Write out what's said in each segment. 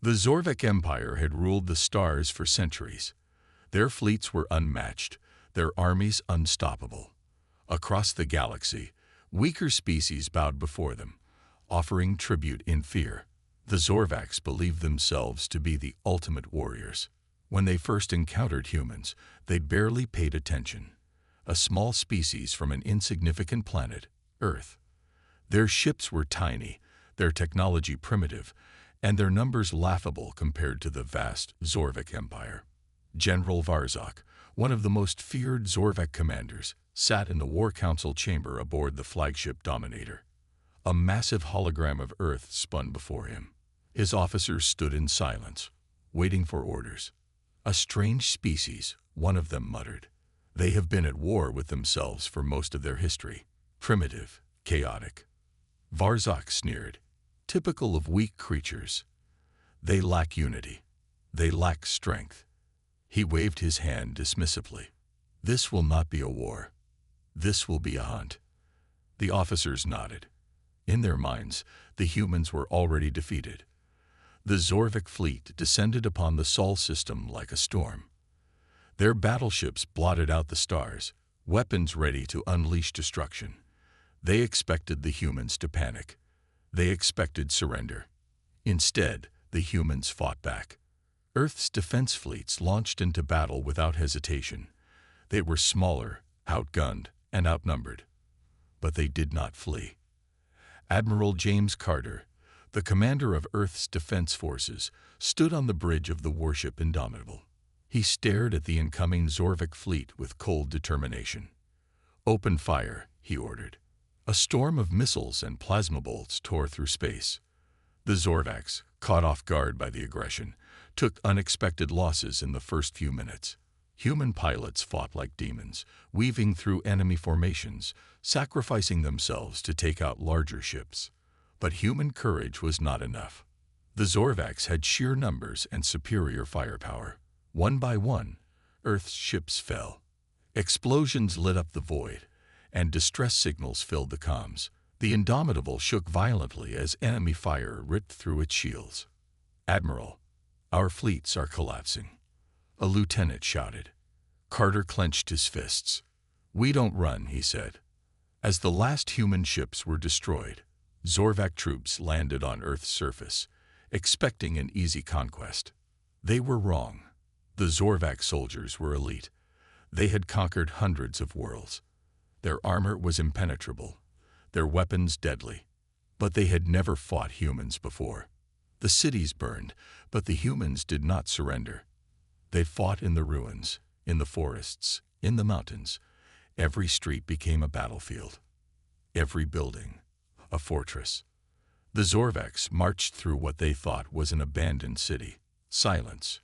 The Zorvek Empire had ruled the stars for centuries. Their fleets were unmatched, their armies unstoppable. Across the galaxy, weaker species bowed before them, offering tribute in fear. The Zorvaks believed themselves to be the ultimate warriors. When they first encountered humans, they barely paid attention. A small species from an insignificant planet, Earth. Their ships were tiny, their technology primitive, and their numbers laughable compared to the vast Zorvek Empire. General Varzok, one of the most feared Zorvek commanders, sat in the War Council chamber aboard the flagship Dominator. A massive hologram of Earth spun before him. His officers stood in silence, waiting for orders. "A strange species," one of them muttered. "They have been at war with themselves for most of their history. Primitive, chaotic." Varzok sneered. "Typical of weak creatures. They lack unity. They lack strength." He waved his hand dismissively. "This will not be a war. This will be a hunt." The officers nodded. In their minds, the humans were already defeated. The Zorvek fleet descended upon the Sol system like a storm. Their battleships blotted out the stars, weapons ready to unleash destruction. They expected the humans to panic. They expected surrender. Instead, the humans fought back. Earth's defense fleets launched into battle without hesitation. They were smaller, outgunned, and outnumbered. But they did not flee. Admiral James Carter, the commander of Earth's defense forces, stood on the bridge of the warship Indomitable. He stared at the incoming Zorvek fleet with cold determination. "Open fire," he ordered. A storm of missiles and plasma bolts tore through space. The Zorvaks, caught off guard by the aggression, took unexpected losses in the first few minutes. Human pilots fought like demons, weaving through enemy formations, sacrificing themselves to take out larger ships. But human courage was not enough. The Zorvaks had sheer numbers and superior firepower. One by one, Earth's ships fell. Explosions lit up the void, and distress signals filled the comms. The Indomitable shook violently as enemy fire ripped through its shields. "Admiral, our fleets are collapsing," a lieutenant shouted. Carter clenched his fists. "We don't run," he said. As the last human ships were destroyed, Zorvak troops landed on Earth's surface, expecting an easy conquest. They were wrong. The Zorvak soldiers were elite. They had conquered hundreds of worlds. Their armor was impenetrable, their weapons deadly. But they had never fought humans before. The cities burned, but the humans did not surrender. They fought in the ruins, in the forests, in the mountains. Every street became a battlefield. Every building, a fortress. The Zorvaks marched through what they thought was an abandoned city. Silence.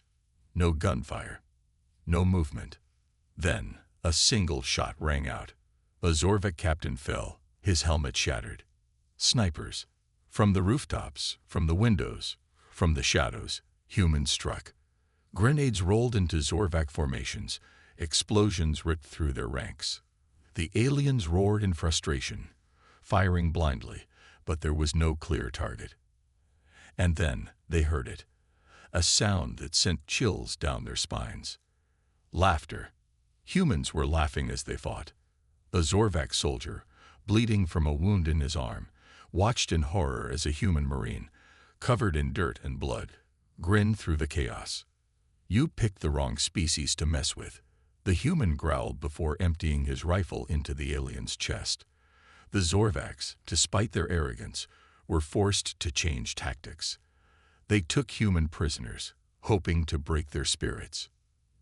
No gunfire. No movement. Then, a single shot rang out. A Zorvak captain fell, his helmet shattered. Snipers. From the rooftops, from the windows, from the shadows, humans struck. Grenades rolled into Zorvak formations. Explosions ripped through their ranks. The aliens roared in frustration, firing blindly, but there was no clear target. And then they heard it, a sound that sent chills down their spines. Laughter. Humans were laughing as they fought. A Zorvak soldier, bleeding from a wound in his arm, watched in horror as a human marine, covered in dirt and blood, grinned through the chaos. "You picked the wrong species to mess with," the human growled before emptying his rifle into the alien's chest. The Zorvaks, despite their arrogance, were forced to change tactics. They took human prisoners, hoping to break their spirits.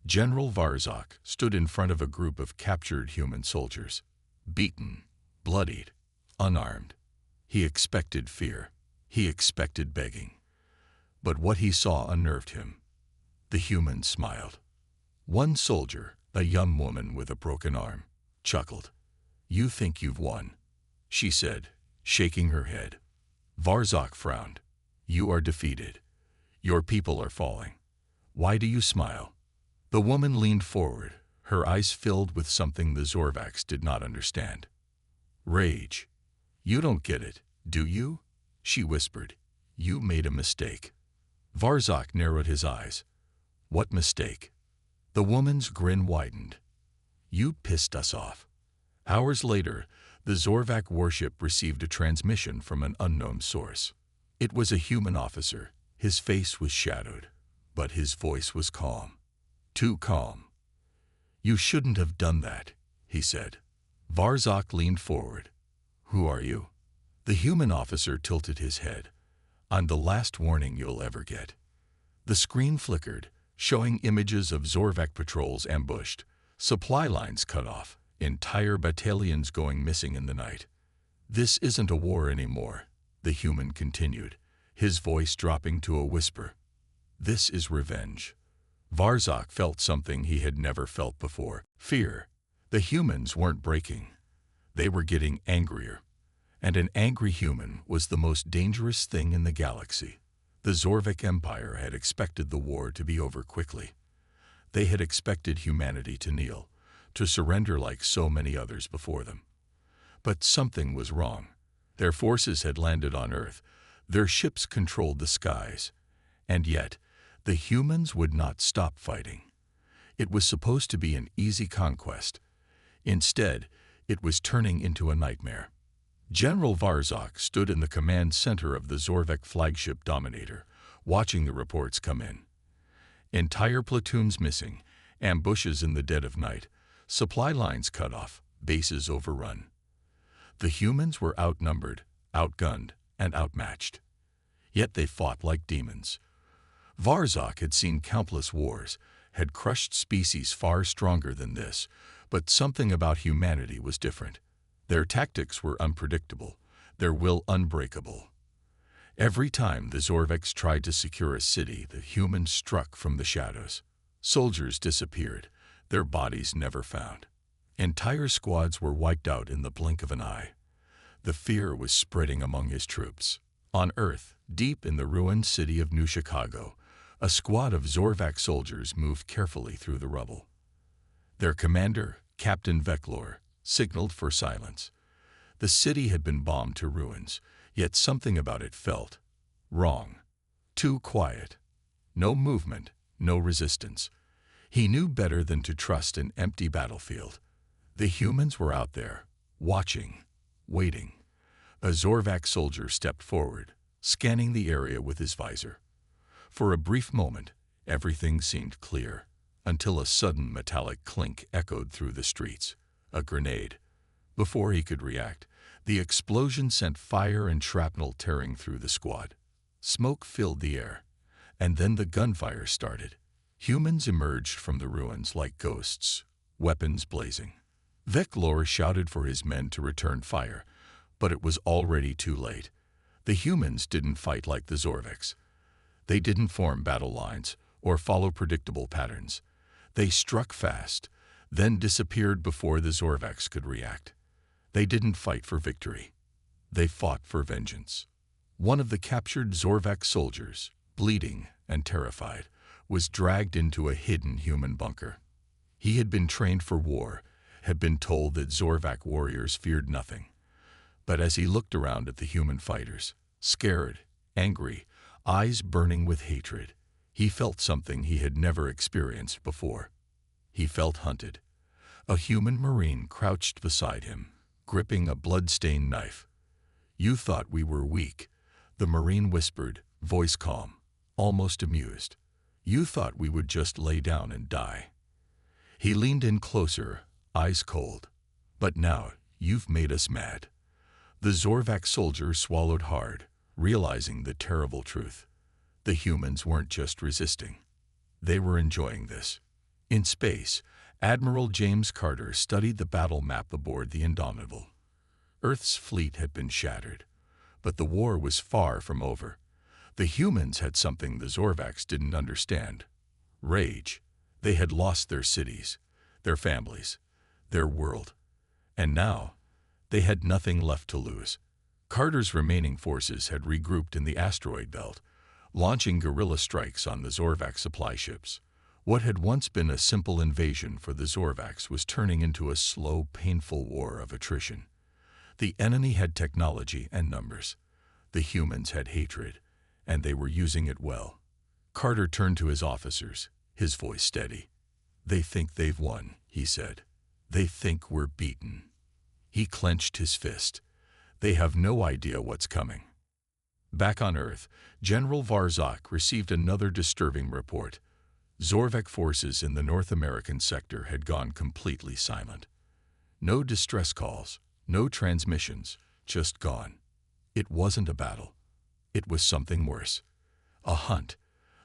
General Varzok stood in front of a group of captured human soldiers, beaten, bloodied, unarmed. He expected fear. He expected begging. But what he saw unnerved him. The humans smiled. One soldier, a young woman with a broken arm, chuckled. "You think you've won," she said, shaking her head. Varzok frowned. "You are defeated. Your people are falling. Why do you smile?" The woman leaned forward, her eyes filled with something the Zorvaks did not understand. Rage. "You don't get it, do you?" she whispered. "You made a mistake." Varzak narrowed his eyes. What mistake? The woman's grin widened. You pissed us off. Hours later, the Zorvak warship received a transmission from an unknown source. It was a human officer. His face was shadowed, but his voice was calm. Too calm. You shouldn't have done that, he said. Varzak leaned forward. Who are you? The human officer tilted his head. I'm the last warning you'll ever get. The screen flickered, showing images of Zorvak patrols ambushed, supply lines cut off, entire battalions going missing in the night. This isn't a war anymore, the human continued, his voice dropping to a whisper. This is revenge. Varzak felt something he had never felt before, fear. The humans weren't breaking. They were getting angrier. And an angry human was the most dangerous thing in the galaxy. The Zorvak Empire had expected the war to be over quickly. They had expected humanity to kneel, to surrender like so many others before them. But something was wrong. Their forces had landed on Earth. Their ships controlled the skies. And yet, the humans would not stop fighting. It was supposed to be an easy conquest. Instead, it was turning into a nightmare. General Varzak stood in the command center of the Zorvak flagship Dominator, watching the reports come in. Entire platoons missing, ambushes in the dead of night, supply lines cut off, bases overrun. The humans were outnumbered, outgunned, and outmatched. Yet they fought like demons. Varzak had seen countless wars, had crushed species far stronger than this, but something about humanity was different. Their tactics were unpredictable, their will unbreakable. Every time the Zorvaks tried to secure a city, the humans struck from the shadows. Soldiers disappeared, their bodies never found. Entire squads were wiped out in the blink of an eye. The fear was spreading among his troops. On Earth, deep in the ruined city of New Chicago, a squad of Zorvak soldiers moved carefully through the rubble. Their commander, Captain Veclor, signaled for silence. The city had been bombed to ruins, yet something about it felt wrong. Too quiet. No movement, no resistance. He knew better than to trust an empty battlefield. The humans were out there, watching, waiting. A Zorvak soldier stepped forward, scanning the area with his visor. For a brief moment, everything seemed clear, until a sudden metallic clink echoed through the streets. A grenade. Before he could react, the explosion sent fire and shrapnel tearing through the squad. Smoke filled the air, and then the gunfire started. Humans emerged from the ruins like ghosts, weapons blazing. Veclor shouted for his men to return fire, but it was already too late. The humans didn't fight like the Zorvaks. They didn't form battle lines or follow predictable patterns. They struck fast, then disappeared before the Zorvaks could react. They didn't fight for victory. They fought for vengeance. One of the captured Zorvak soldiers, bleeding and terrified, was dragged into a hidden human bunker. He had been trained for war, had been told that Zorvak warriors feared nothing. But as he looked around at the human fighters, scared, angry, eyes burning with hatred, he felt something he had never experienced before. He felt hunted. A human Marine crouched beside him, gripping a blood-stained knife. You thought we were weak, the Marine whispered, voice calm, almost amused. You thought we would just lay down and die. He leaned in closer, eyes cold. But now, you've made us mad. The Zorvak soldier swallowed hard, realizing the terrible truth. The humans weren't just resisting. They were enjoying this. In space, Admiral James Carter studied the battle map aboard the Indomitable. Earth's fleet had been shattered, but the war was far from over. The humans had something the Zorvaks didn't understand. Rage. They had lost their cities, their families, their world. And now, they had nothing left to lose. Carter's remaining forces had regrouped in the asteroid belt, launching guerrilla strikes on the Zorvak supply ships. What had once been a simple invasion for the Zorvaks was turning into a slow, painful war of attrition. The enemy had technology and numbers. The humans had hatred, and they were using it well. Carter turned to his officers, his voice steady. "They think they've won," he said. "They think we're beaten." He clenched his fist. "They have no idea what's coming." Back on Earth, General Varzak received another disturbing report. Zorvek forces in the North American sector had gone completely silent. No distress calls, no transmissions, just gone. It wasn't a battle. It was something worse. A hunt.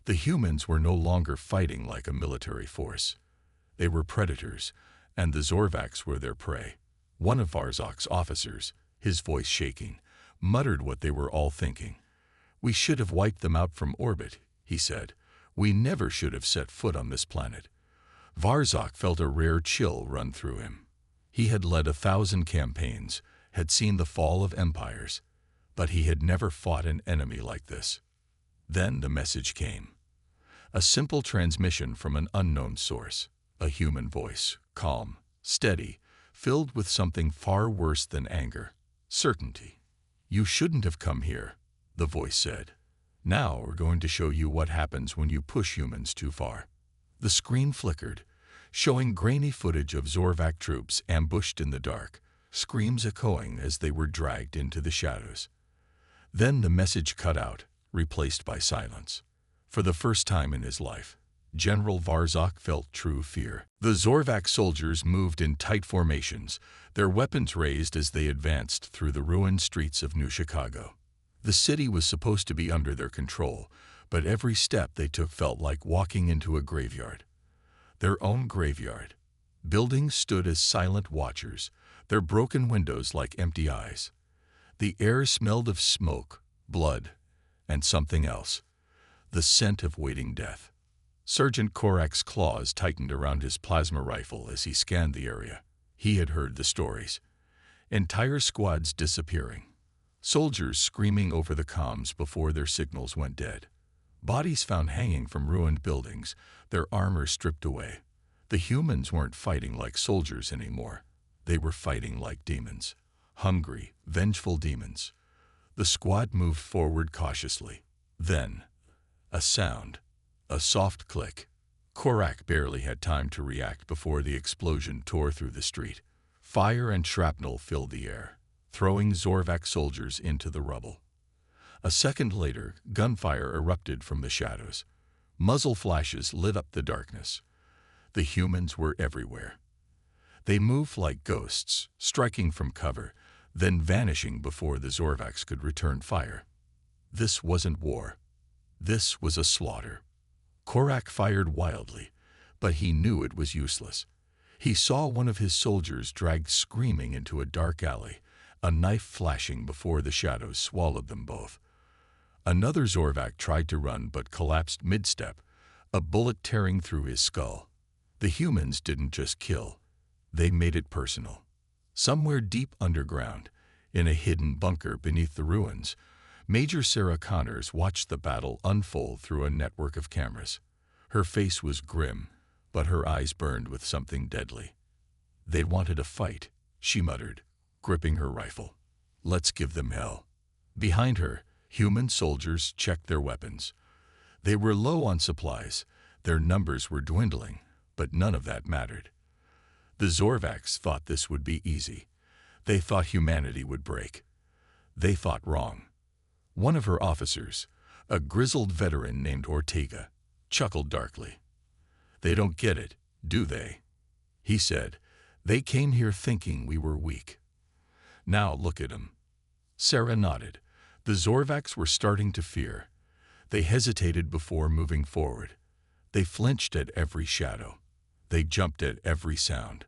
The humans were no longer fighting like a military force. They were predators, and the Zorvaks were their prey. One of Varzak's officers, his voice shaking, muttered what they were all thinking. "We should have wiped them out from orbit," he said. "We never should have set foot on this planet." Varzak felt a rare chill run through him. He had led 1,000 campaigns, had seen the fall of empires, but he had never fought an enemy like this. Then the message came. A simple transmission from an unknown source, a human voice, calm, steady, filled with something far worse than anger, certainty. "You shouldn't have come here," the voice said. "Now we're going to show you what happens when you push humans too far." The screen flickered, showing grainy footage of Zorvak troops ambushed in the dark, screams echoing as they were dragged into the shadows. Then the message cut out, replaced by silence. For the first time in his life, General Varzak felt true fear. The Zorvak soldiers moved in tight formations, their weapons raised as they advanced through the ruined streets of New Chicago. The city was supposed to be under their control, but every step they took felt like walking into a graveyard. Their own graveyard. Buildings stood as silent watchers, their broken windows like empty eyes. The air smelled of smoke, blood, and something else, the scent of waiting death. Sergeant Korak's claws tightened around his plasma rifle as he scanned the area. He had heard the stories. Entire squads disappearing. Soldiers screaming over the comms before their signals went dead. Bodies found hanging from ruined buildings, their armor stripped away. The humans weren't fighting like soldiers anymore. They were fighting like demons. Hungry, vengeful demons. The squad moved forward cautiously. Then, a sound. A soft click. Korak barely had time to react before the explosion tore through the street. Fire and shrapnel filled the air, throwing Zorvak soldiers into the rubble. A second later, gunfire erupted from the shadows. Muzzle flashes lit up the darkness. The humans were everywhere. They moved like ghosts, striking from cover, then vanishing before the Zorvaks could return fire. This wasn't war. This was a slaughter. Korak fired wildly, but he knew it was useless. He saw one of his soldiers dragged screaming into a dark alley, a knife flashing before the shadows swallowed them both. Another Zorvak tried to run but collapsed mid-step, a bullet tearing through his skull. The humans didn't just kill. They made it personal. Somewhere deep underground, in a hidden bunker beneath the ruins, Major Sarah Connors watched the battle unfold through a network of cameras. Her face was grim, but her eyes burned with something deadly. "They wanted a fight," she muttered, gripping her rifle. "Let's give them hell." Behind her, human soldiers checked their weapons. They were low on supplies, their numbers were dwindling, but none of that mattered. The Zorvaks thought this would be easy. They thought humanity would break. They thought wrong. One of her officers, a grizzled veteran named Ortega, chuckled darkly. "They don't get it, do they?" he said. "They came here thinking we were weak. Now look at them." Sarah nodded. The Zorvaks were starting to fear. They hesitated before moving forward. They flinched at every shadow. They jumped at every sound.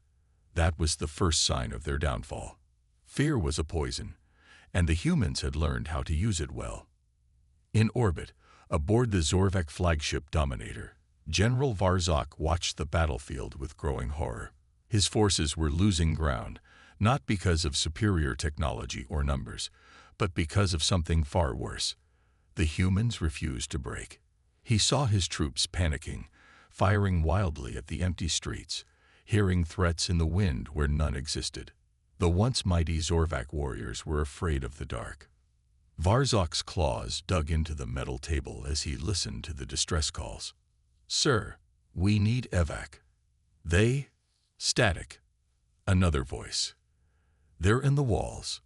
That was the first sign of their downfall. Fear was a poison, and the humans had learned how to use it well. In orbit, aboard the Zorvak flagship Dominator, General Varzak watched the battlefield with growing horror. His forces were losing ground, not because of superior technology or numbers, but because of something far worse. The humans refused to break. He saw his troops panicking, firing wildly at the empty streets, hearing threats in the wind where none existed. The once mighty Zorvak warriors were afraid of the dark. Varzok's claws dug into the metal table as he listened to the distress calls. "Sir, we need evac." "They?" "Static." Another voice. "They're in the walls."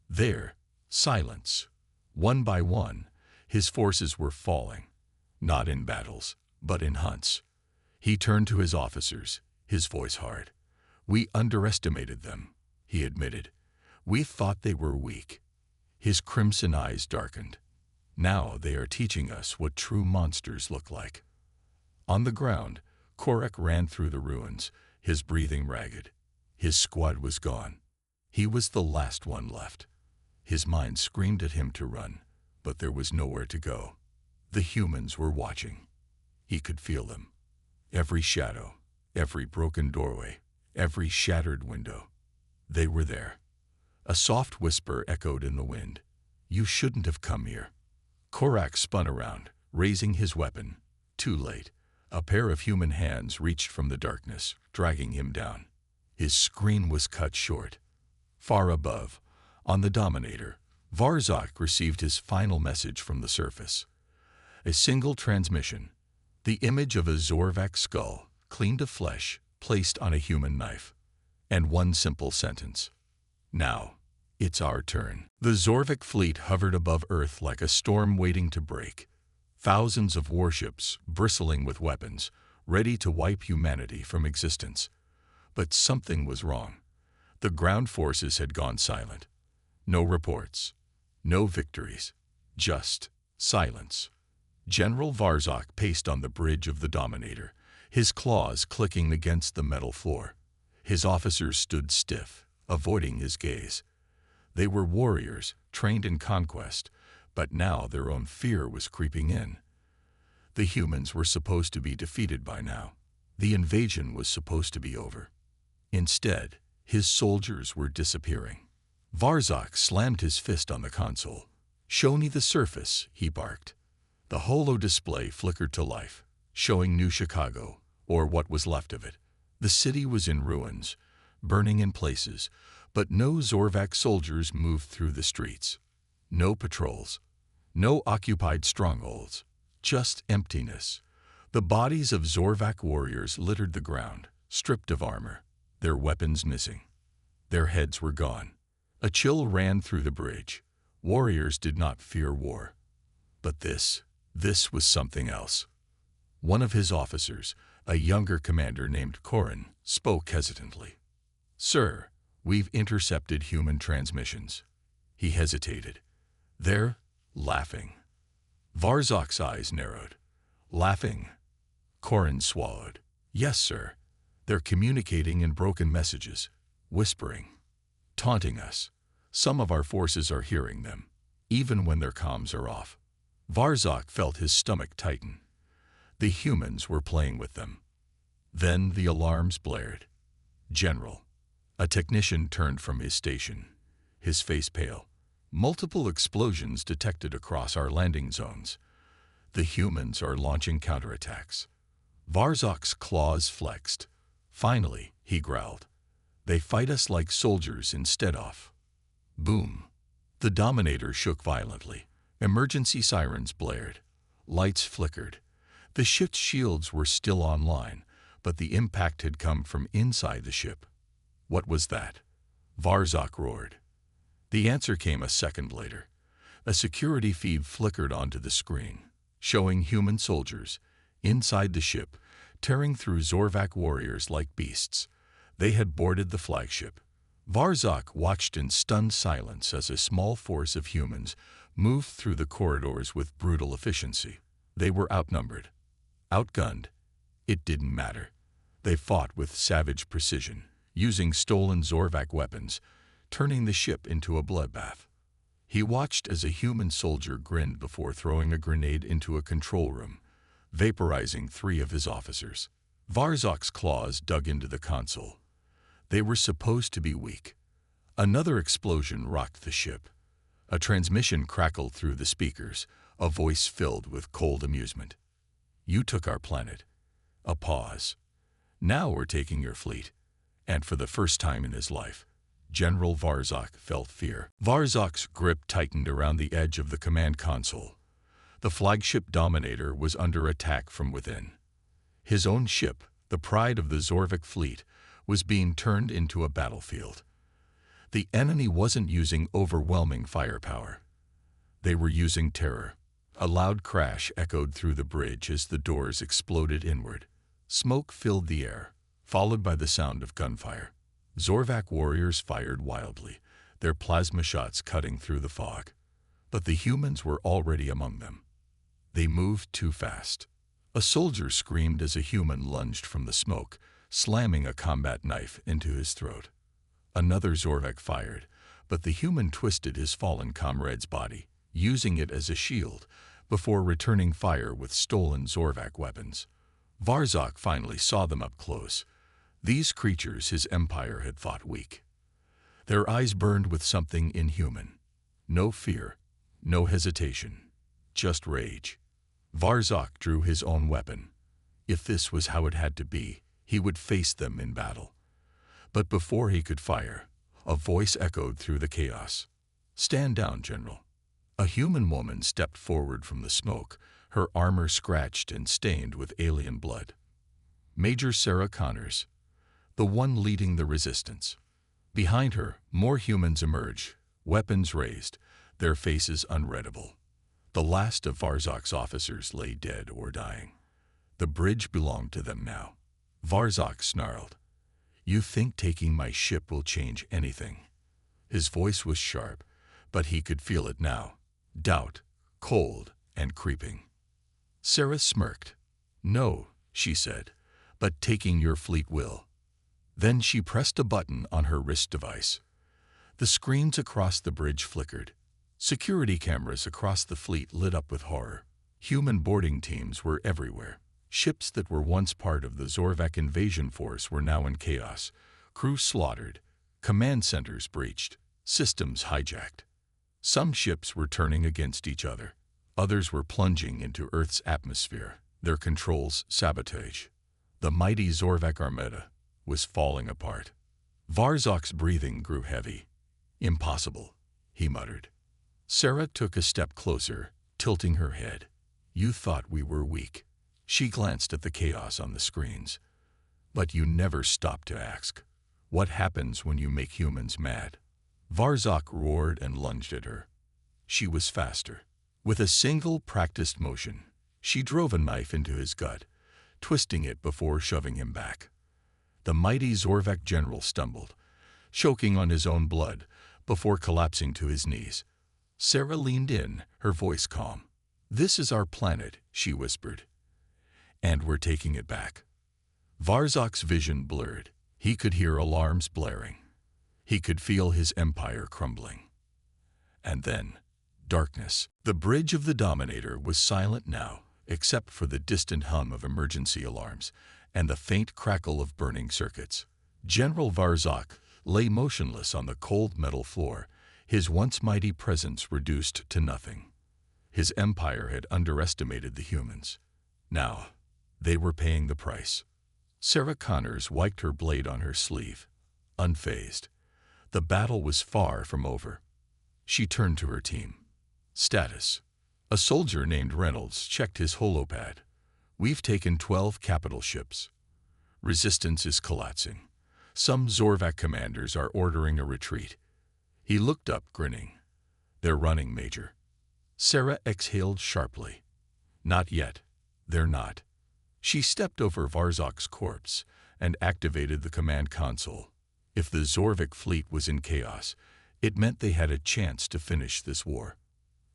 "There." Silence. One by one, his forces were falling, not in battles, but in hunts. He turned to his officers, his voice hard. "We underestimated them," he admitted. "We thought they were weak." His crimson eyes darkened. "Now they are teaching us what true monsters look like." On the ground, Korak ran through the ruins, his breathing ragged. His squad was gone. He was the last one left. His mind screamed at him to run, but there was nowhere to go. The humans were watching. He could feel them. Every shadow, every broken doorway, every shattered window. They were there. A soft whisper echoed in the wind. "You shouldn't have come here." Korak spun around, raising his weapon. Too late. A pair of human hands reached from the darkness, dragging him down. His scream was cut short. Far above, on the Dominator, Varzok received his final message from the surface. A single transmission. The image of a Zorvak skull, cleaned of flesh, placed on a human knife. And one simple sentence. "Now, it's our turn." The Zorvak fleet hovered above Earth like a storm waiting to break. Thousands of warships, bristling with weapons, ready to wipe humanity from existence. But something was wrong. The ground forces had gone silent. No reports. No victories. Just silence. General Varzok paced on the bridge of the Dominator, his claws clicking against the metal floor. His officers stood stiff, avoiding his gaze. They were warriors, trained in conquest, but now their own fear was creeping in. The humans were supposed to be defeated by now. The invasion was supposed to be over. Instead, his soldiers were disappearing. Varzok slammed his fist on the console. "Show me the surface," he barked. The holo display flickered to life, showing New Chicago, or what was left of it. The city was in ruins, burning in places, but no Zorvak soldiers moved through the streets. No patrols. No occupied strongholds. Just emptiness. The bodies of Zorvak warriors littered the ground, stripped of armor, their weapons missing. Their heads were gone. A chill ran through the bridge. Warriors did not fear war. But this was something else. One of his officers, a younger commander named Korin, spoke hesitantly. "Sir, we've intercepted human transmissions." He hesitated. "They're laughing." Varzok's eyes narrowed. "Laughing?" Korin swallowed. "Yes, sir. They're communicating in broken messages, whispering, taunting us. Some of our forces are hearing them, even when their comms are off." Varzok felt his stomach tighten. The humans were playing with them. Then the alarms blared. "General." A technician turned from his station, his face pale. "Multiple explosions detected across our landing zones. The humans are launching counterattacks." Varzok's claws flexed. "Finally," he growled. "They fight us like soldiers instead of." Boom. The Dominator shook violently. Emergency sirens blared. Lights flickered. The ship's shields were still online, but the impact had come from inside the ship. What was that? Varzok roared. The answer came a second later. A security feed flickered onto the screen, showing human soldiers, inside the ship, tearing through Zorvak warriors like beasts. They had boarded the flagship. Varzok watched in stunned silence as a small force of humans moved through the corridors with brutal efficiency. They were outnumbered, outgunned. It didn't matter. They fought with savage precision, using stolen Zorvak weapons, turning the ship into a bloodbath. He watched as a human soldier grinned before throwing a grenade into a control room, vaporizing 3 of his officers. Varzok's claws dug into the console. They were supposed to be weak. Another explosion rocked the ship. A transmission crackled through the speakers, a voice filled with cold amusement. "You took our planet." A pause. "Now we're taking your fleet." And for the first time in his life, General Varzok felt fear. Varzok's grip tightened around the edge of the command console. The flagship Dominator was under attack from within. His own ship, the pride of the Zorvik fleet, was being turned into a battlefield. The enemy wasn't using overwhelming firepower. They were using terror. A loud crash echoed through the bridge as the doors exploded inward. Smoke filled the air, followed by the sound of gunfire. Zorvak warriors fired wildly, their plasma shots cutting through the fog. But the humans were already among them. They moved too fast. A soldier screamed as a human lunged from the smoke, slamming a combat knife into his throat. Another Zorvak fired, but the human twisted his fallen comrade's body, using it as a shield, before returning fire with stolen Zorvak weapons. Varzok finally saw them up close. These creatures his empire had fought weak. Their eyes burned with something inhuman. No fear, no hesitation, just rage. Varzok drew his own weapon. If this was how it had to be, he would face them in battle. But before he could fire, a voice echoed through the chaos. "Stand down, General." A human woman stepped forward from the smoke, her armor scratched and stained with alien blood. Major Sarah Connors, the one leading the resistance. Behind her, more humans emerged, weapons raised, their faces unreadable. The last of Varzok's officers lay dead or dying. The bridge belonged to them now. Varzok snarled, "You think taking my ship will change anything?" His voice was sharp, but he could feel it now. Doubt, cold, and creeping. Sarah smirked. "No," she said, "but taking your fleet will." Then she pressed a button on her wrist device. The screens across the bridge flickered. Security cameras across the fleet lit up with horror. Human boarding teams were everywhere. Ships that were once part of the Zorvak invasion force were now in chaos. Crews slaughtered, command centers breached, systems hijacked. Some ships were turning against each other. Others were plunging into Earth's atmosphere, their controls sabotaged. The mighty Zorvak armada was falling apart. Varzok's breathing grew heavy. "Impossible," he muttered. Sarah took a step closer, tilting her head. "You thought we were weak." She glanced at the chaos on the screens. "But you never stopped to ask, what happens when you make humans mad?" Varzok roared and lunged at her. She was faster. With a single practiced motion, she drove a knife into his gut, twisting it before shoving him back. The mighty Zorvak general stumbled, choking on his own blood, before collapsing to his knees. Sarah leaned in, her voice calm. "This is our planet," she whispered. "And we're taking it back." Varzok's vision blurred. He could hear alarms blaring. He could feel his empire crumbling. And then, darkness. The bridge of the Dominator was silent now, except for the distant hum of emergency alarms and the faint crackle of burning circuits. General Varzok lay motionless on the cold metal floor, his once mighty presence reduced to nothing. His empire had underestimated the humans. Now, they were paying the price. Sarah Connors wiped her blade on her sleeve, unfazed. The battle was far from over. She turned to her team. Status. A soldier named Reynolds checked his holopad. "We've taken 12 capital ships. Resistance is collapsing. Some Zorvak commanders are ordering a retreat." He looked up, grinning. "They're running, Major." Sarah exhaled sharply. "Not yet. They're not." She stepped over Varzok's corpse and activated the command console. If the Zorvik fleet was in chaos, it meant they had a chance to finish this war.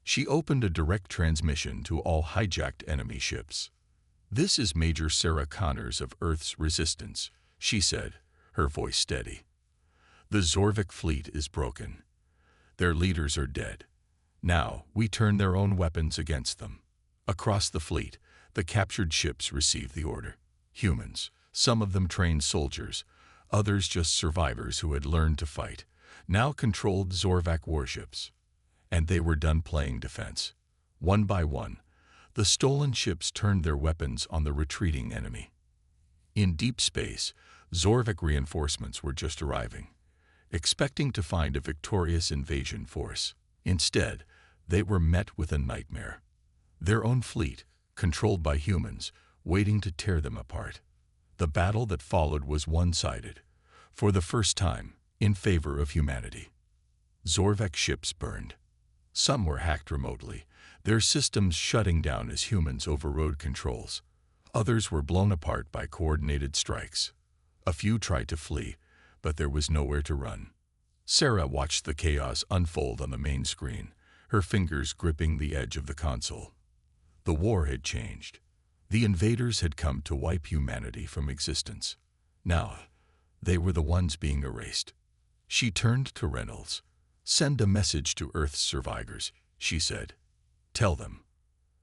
She opened a direct transmission to all hijacked enemy ships. "This is Major Sarah Connors of Earth's Resistance," she said, her voice steady. "The Zorvik fleet is broken. Their leaders are dead. Now we turn their own weapons against them." Across the fleet, the captured ships received the order. Humans, some of them trained soldiers, others just survivors who had learned to fight, now controlled Zorvak warships. And they were done playing defense. One by one, the stolen ships turned their weapons on the retreating enemy. In deep space, Zorvik reinforcements were just arriving. expecting to find a victorious invasion force. Instead, they were met with a nightmare. Their own fleet, controlled by humans, waiting to tear them apart. The battle that followed was one-sided, for the first time, in favor of humanity. Zorvek ships burned. Some were hacked remotely, their systems shutting down as humans overrode controls. Others were blown apart by coordinated strikes. A few tried to flee, but there was nowhere to run. Sarah watched the chaos unfold on the main screen, her fingers gripping the edge of the console. The war had changed. The invaders had come to wipe humanity from existence. Now, they were the ones being erased. She turned to Reynolds. "Send a message to Earth's survivors," she said. "Tell them."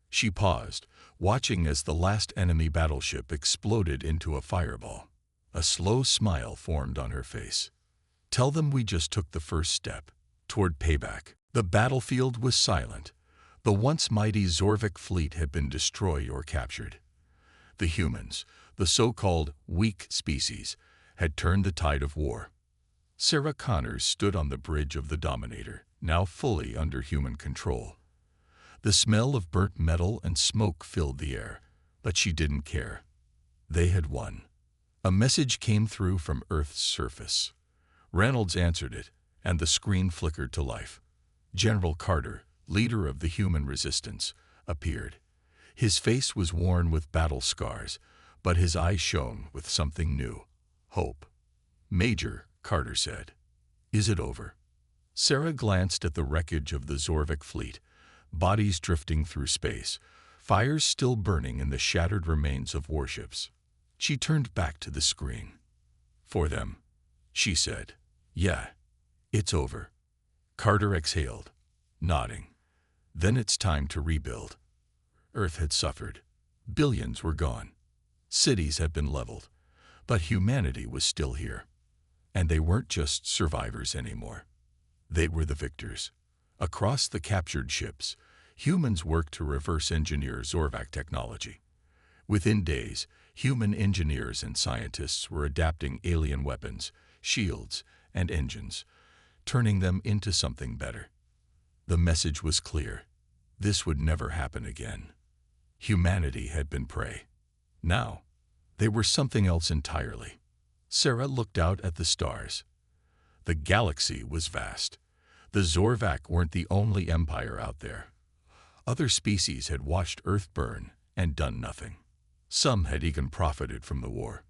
She paused, watching as the last enemy battleship exploded into a fireball. A slow smile formed on her face. "Tell them we just took the first step toward payback." The battlefield was silent. The once mighty Zorvek fleet had been destroyed or captured. The humans, the so-called weak species, had turned the tide of war. Sarah Connors stood on the bridge of the Dominator, now fully under human control. The smell of burnt metal and smoke filled the air, but she didn't care. They had won. A message came through from Earth's surface. Reynolds answered it, and the screen flickered to life. General Carter, leader of the human resistance, appeared. His face was worn with battle scars, but his eyes shone with something new: hope. "Major," Carter said, "is it over?" Sarah glanced at the wreckage of the Zorvek fleet, bodies drifting through space, fires still burning in the shattered remains of warships. She turned back to the screen. "For them," she said. "Yeah, it's over." Carter exhaled, nodding. "Then it's time to rebuild." Earth had suffered. Billions were gone. Cities had been leveled. But humanity was still here. And they weren't just survivors anymore. They were the victors. Across the captured ships, humans worked to reverse engineer Zorvak technology. Within days, human engineers and scientists were adapting alien weapons, shields, and engines, turning them into something better. The message was clear. This would never happen again. Humanity had been prey. Now, they were something else entirely. Sarah looked out at the stars. The galaxy was vast. The Zorvak weren't the only empire out there. Other species had watched Earth burn and done nothing. Some had even profited from the war.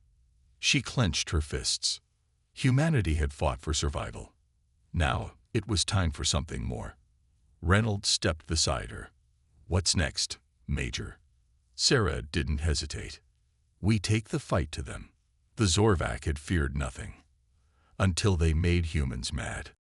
She clenched her fists. Humanity had fought for survival. Now, it was time for something more. Reynolds stepped beside her. "What's next, Major?" Sarah didn't hesitate. "We take the fight to them." The Zorvak had feared nothing. Until they made humans mad.